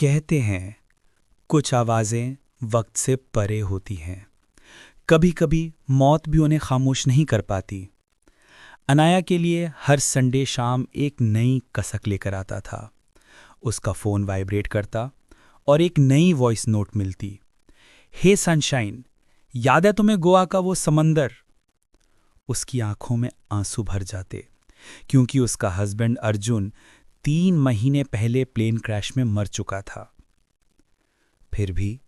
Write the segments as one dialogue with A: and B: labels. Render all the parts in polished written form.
A: कहते हैं कुछ आवाज़ें वक्त से परे होती हैं। कभी कभी मौत भी उन्हें खामोश नहीं कर पाती। अनाया के लिए हर संडे शाम एक नई कसक लेकर आता था। उसका फ़ोन वाइब्रेट करता और एक नई वॉइस नोट मिलती। हे सनशाइन, याद है तुम्हें गोवा का वो समंदर? उसकी आंखों में आंसू भर जाते, क्योंकि उसका हस्बैंड अर्जुन 3 महीने पहले प्लेन क्रैश में मर चुका था। फिर भी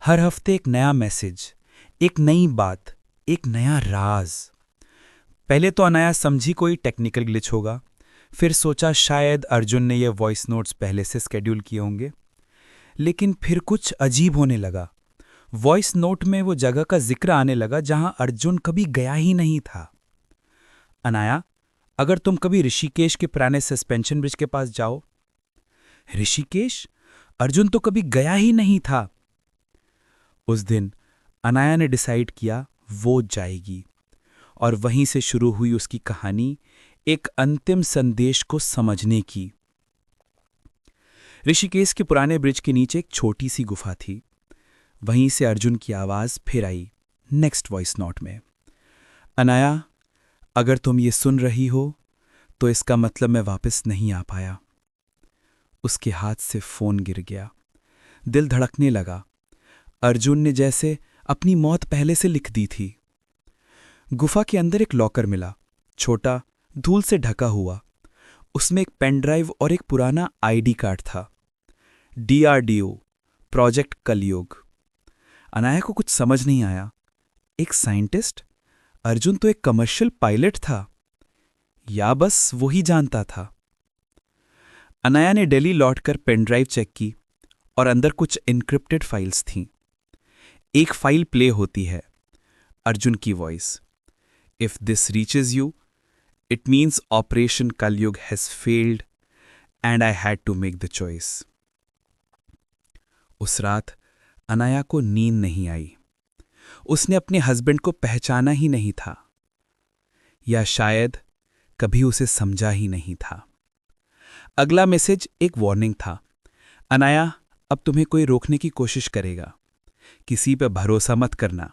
A: हर हफ्ते एक नया मैसेज, एक नई बात, एक नया राज। पहले तो अनाया समझी कोई टेक्निकल ग्लिच होगा, फिर सोचा शायद अर्जुन ने ये वॉइस नोट्स पहले से स्केड्यूल किए होंगे। लेकिन फिर कुछ अजीब होने लगा। वॉइस नोट में वो जगह का जिक्र आने लगा जहां अर्जुन कभी गया ही नहीं था। अनाया, अगर तुम कभी ऋषिकेश के पुराने सस्पेंशन ब्रिज के पास जाओ। ऋषिकेश? अर्जुन तो कभी गया ही नहीं था। उस दिन अनाया ने डिसाइड किया वो जाएगी, और वहीं से शुरू हुई उसकी कहानी, एक अंतिम संदेश को समझने की। ऋषिकेश के पुराने ब्रिज के नीचे एक छोटी सी गुफा थी। वहीं से अर्जुन की आवाज फिर आई नेक्स्ट वॉइस नोट में। अनाया, अगर तुम ये सुन रही हो तो इसका मतलब मैं वापस नहीं आ पाया। उसके हाथ से फोन गिर गया। दिल धड़कने लगा। अर्जुन ने जैसे अपनी मौत पहले से लिख दी थी। गुफा के अंदर एक लॉकर मिला, छोटा, धूल से ढका हुआ। उसमें एक पेन ड्राइव और एक पुराना आईडी कार्ड था। DRDO, प्रोजेक्ट कलयुग। अनाया को कुछ समझ नहीं आया। एक साइंटिस्ट? अर्जुन तो एक कमर्शियल पायलट था। या बस वो ही जानता था। अनाया ने दिल्ली लौटकर पेन ड्राइव चेक की और अंदर कुछ इनक्रिप्टेड फाइल्स थीं। एक फाइल प्ले होती है, अर्जुन की voice. If this reaches you, it means operation Kalyug has failed and I had to make the choice. उस रात अनाया को नींद नहीं आई। उसने अपने हस्बैंड को पहचाना ही नहीं था, या शायद कभी उसे समझा ही नहीं था। अगला मैसेज एक वार्निंग था। अनाया, अब तुम्हें कोई रोकने की कोशिश करेगा, किसी पे भरोसा मत करना।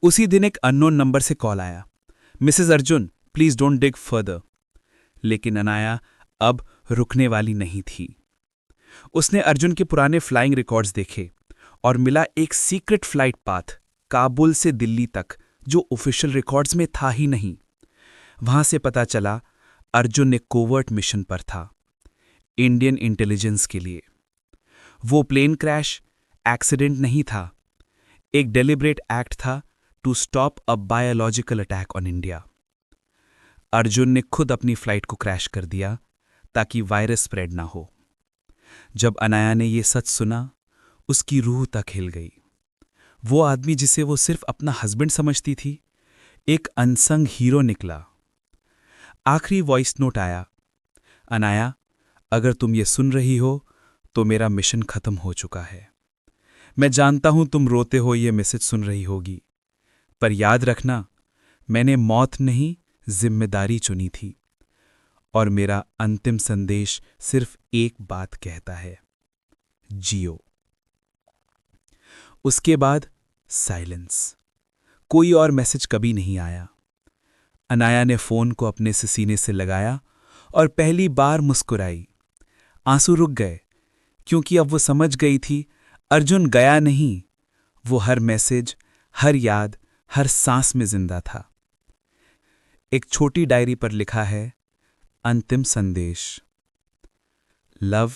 A: उसी दिन एक अननोन नंबर से कॉल आया। Mrs Arjun, please don't dig further. लेकिन अनाया अब रुकने वाली नहीं थी। उसने अर्जुन के पुराने फ्लाइंग रिकॉर्ड्स देखे और मिला एक सीक्रेट फ्लाइट पाथ काबुल से दिल्ली तक, जो ऑफिशियल रिकॉर्ड्स में था ही नहीं। वहां से पता चला अर्जुन ने कोवर्ट मिशन पर था, इंडियन इंटेलिजेंस के लिए। वो प्लेन क्रैश एक्सीडेंट नहीं था, एक डेलिब्रेट एक्ट था to stop a biological attack on India. Arjun ने खुद अपनी फ्लाइट को क्रैश कर दिया ताकि वायरस स्प्रेड ना हो। जब अनाया ने यह सच सुना, उसकी रूह तक हिल गई। वो आदमी जिसे वो सिर्फ अपना हस्बैंड समझती थी, एक अनसंग हीरो निकला। आखिरी वॉइस नोट आया। अनाया, अगर तुम ये सुन रही हो तो मेरा मिशन खत्म हो चुका है। मैं जानता हूं तुम रोते हो ये मैसेज सुन रही होगी, पर याद रखना, मैंने मौत नहीं, जिम्मेदारी चुनी थी। और मेरा अंतिम संदेश सिर्फ एक बात कहता है, जियो। उसके बाद साइलेंस। कोई और मैसेज कभी नहीं आया। अनाया ने फोन को अपने से सीने से लगाया और पहली बार मुस्कुराई। आंसू रुक गए, क्योंकि अब वो समझ गई थी अर्जुन गया नहीं, वो हर मैसेज, हर याद, हर सांस में जिंदा था। एक छोटी डायरी पर लिखा है, अंतिम संदेश, लव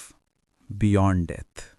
A: बियॉन्ड डेथ।